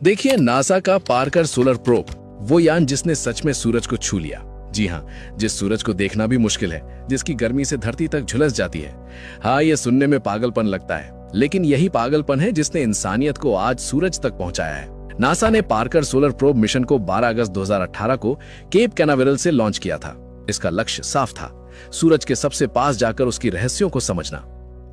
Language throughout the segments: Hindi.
देखिए, नासा का पार्कर सोलर प्रोब, वो यान जिसने सच में सूरज को छू लिया। जी हाँ, जिस सूरज को देखना भी मुश्किल है, जिसकी गर्मी से धरती तक झुलस जाती है। हाँ, ये सुनने में पागलपन लगता है, लेकिन यही पागलपन है जिसने इंसानियत को आज सूरज तक पहुंचाया है। नासा ने पार्कर सोलर प्रोब मिशन को 12 अगस्त 2018 को केप कैनावेरल से लॉन्च किया था। इसका लक्ष्य साफ था, सूरज के सबसे पास जाकर उसकी रहस्यों को समझना।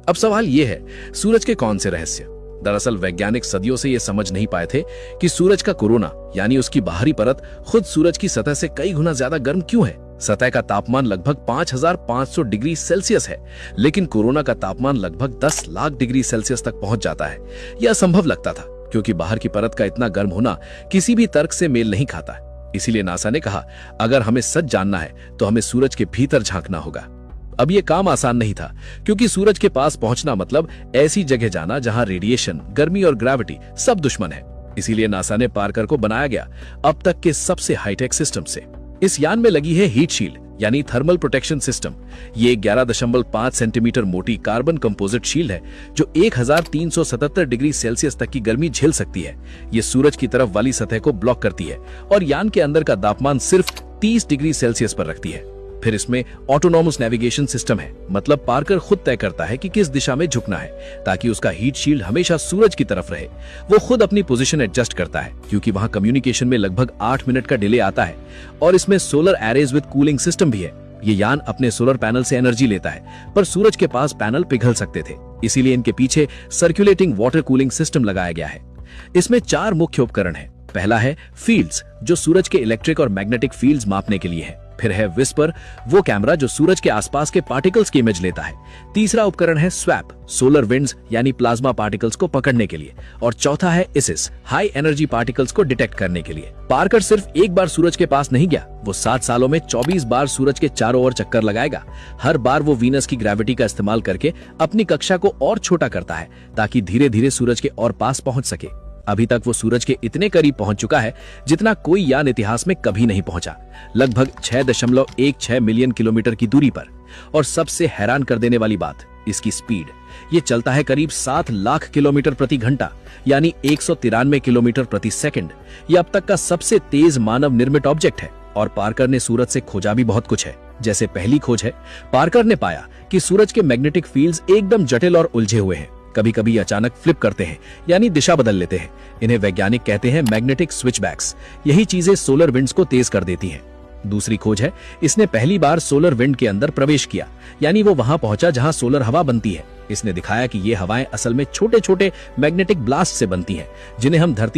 अब सवाल यह है, सूरज के कौन से रहस्य? दरअसल वैज्ञानिक सदियों से यह समझ नहीं पाए थे कि सूरज का कोरोना यानी उसकी बाहरी परत खुद सूरज की सतह से कई गुना ज्यादा गर्म क्यों है। सतह का तापमान लगभग 5500 डिग्री सेल्सियस है, लेकिन कोरोना का तापमान लगभग 10 लाख डिग्री सेल्सियस तक पहुंच जाता है। यह असंभव लगता था, क्योंकि बाहर की परत का इतना गर्म होना किसी भी तर्क से मेल नहीं खाता। इसीलिए नासा ने कहा, अगर हमें सच जानना है तो हमें सूरज के भीतर झांकना होगा। अब यह काम आसान नहीं था, क्योंकि सूरज के पास पहुंचना मतलब ऐसी जगह जाना जहां रेडिएशन, गर्मी और ग्रेविटी सब दुश्मन है। इसीलिए नासा ने पार्कर को बनाया गया अब तक के सबसे हाईटेक सिस्टम से। इस यान में लगी है हीट शील्ड यानी थर्मल प्रोटेक्शन सिस्टम। ये 11.5 सेंटीमीटर मोटी कार्बन कंपोजिट शील्ड है जो 1377 डिग्री सेल्सियस तक की गर्मी झेल सकती है। ये सूरज की तरफ वाली सतह को ब्लॉक करती है और यान के अंदर का तापमान सिर्फ 30 डिग्री सेल्सियस पर रखती है। फिर इसमें ऑटोनॉमस नेविगेशन सिस्टम है, मतलब पार्कर खुद तय करता है कि किस दिशा में झुकना है, ताकि उसका हीट शील्ड हमेशा सूरज की तरफ रहे। वो खुद अपनी पोजीशन एडजस्ट करता है, क्योंकि वहां कम्युनिकेशन में लगभग 8 मिनट का डिले आता है। और इसमें solar arrays with cooling system भी है। ये यान अपने सोलर पैनल से एनर्जी लेता है, पर सूरज के पास पैनल पिघल सकते थे, इसीलिए इनके पीछे सर्कुलेटिंग वाटर कूलिंग सिस्टम लगाया गया है। इसमें 4 मुख्य उपकरण है। पहला है फील्ड्स, जो सूरज के इलेक्ट्रिक और मैग्नेटिक फील्ड्स मापने के लिए है। फिर है विस्पर, वो कैमरा जो सूरज के आसपास के पार्टिकल्स की इमेज लेता है। तीसरा उपकरण है स्वैप, सोलर विंड्स यानी प्लाज्मा पार्टिकल्स को पकड़ने के लिए। और चौथा है इसिस, हाई एनर्जी पार्टिकल्स को डिटेक्ट करने के लिए। पार्कर सिर्फ एक बार सूरज के पास नहीं गया, वो 7 सालों में 24 बार सूरज के चारों ओर चक्कर लगाएगा। हर बार वो वीनस की ग्रेविटी का इस्तेमाल करके अपनी कक्षा को और छोटा करता है, ताकि धीरे धीरे सूरज के और पास पहुंच सके। अभी तक वो सूरज के इतने करीब पहुंच चुका है जितना कोई यान इतिहास में कभी नहीं पहुंचा, लगभग 6.16 मिलियन किलोमीटर की दूरी पर। और सबसे हैरान कर देने वाली बात, इसकी स्पीड। ये चलता है करीब 7 लाख किलोमीटर प्रति घंटा यानी 193 किलोमीटर प्रति सेकंड। ये अब तक का सबसे तेज मानव निर्मित ऑब्जेक्ट है। और पार्कर ने सूरज से खोजा भी बहुत कुछ है। जैसे पहली खोज है, पार्कर ने पाया कि सूरज के मैग्नेटिक फील्ड्स एकदम जटिल और उलझे हुए हैं। कभी कभी अचानक फ्लिप करते हैं, यानी दिशा बदल लेते हैं। इन्हें वैज्ञानिक कहते हैं मैग्नेटिक स्विचबैक्स। यही चीजें सोलर विंड्स को तेज कर देती हैं। दूसरी खोज है, इसने पहली बार सोलर विंड के अंदर प्रवेश किया, यानी वो वहां पहुंचा जहां सोलर हवा बनती है। इसने दिखाया कि ये हवाएं असल में छोटे छोटे मैग्नेटिक ब्लास्ट से बनती हैं, जिन्हें हम धरती